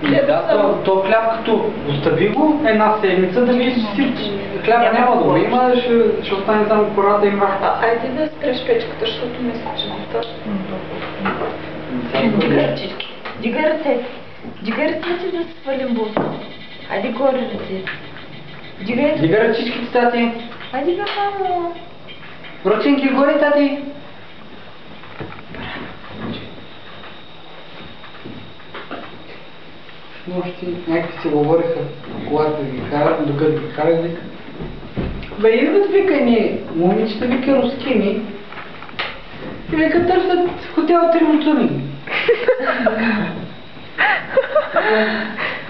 Да, то хляб като остави го една седмица, да видиш, че хляба няма да го има, ще остане само кората и мраката. Айде да спреш печката, защото мисля, че не точно. Дигай ръчички. Дигай ръцете. Дигай ръцете да се свалим булка. Айде горе ръцете. Дигай ръчичките, тати. Айде бе, мамо. Ръченки горе, тати. Нощи някакви се говориха, когато ги карат, докато ги карат, вика. Бе, идват, вика, ни момичета, вика, рускини. И вика, търсят в хотел Тримуцуни.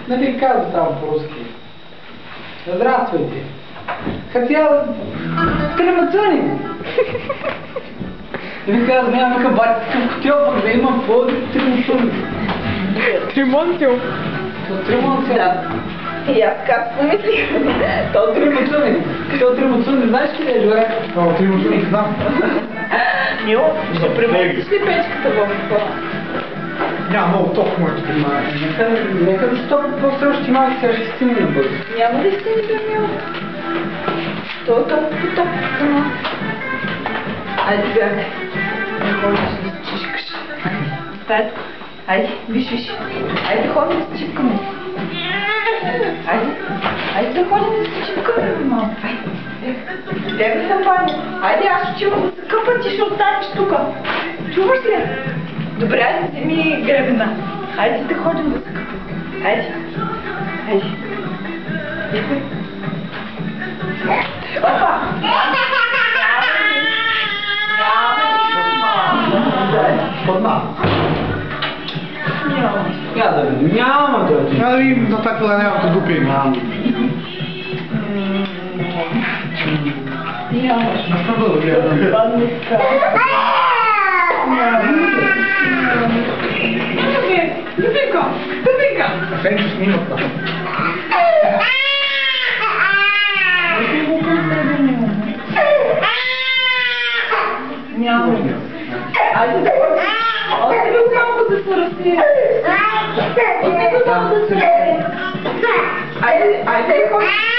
Нали казва там по-руски. Здравствуйте. Хотел Тримуцуни. И вика, аз нямам, вика, бати такъв хотел, пък да имам по-друг Тримуцуни. Тримонтил. Тримуцуни. Да. И аз как помислих. То Тримуцуни. То Тримуцуни, знаеш къде е, Жоре? Това Тримуцуни знам. Мило, ще преместиш ли печката в това? Няма много ток, моето. Нека да стоп, после още малко сега ще стигне на бързо. Няма да си не Мило. То е топ. Айде бягай. Не ходиш да чишкаш. Айде. Айде, виж. Айде ходим да чипкаме. Айде да ходим да се чипкаме, мамо. Бягай съм пани. Айде, аз отивам да се къпа, ти ще останеш тука. Чуваш ли? Добре, айде вземи гребена. Айде да ходим да се къпа. Айде. Опа! Няма да видим. Няма да видим за това да няма да дупи. Няма. Аз съм да гледам. Любимка! Фенчо снимат това. Няма. Айде да ходим. Остави го малко да се разсие. Остави го малко да се разсие. Айде, ходим.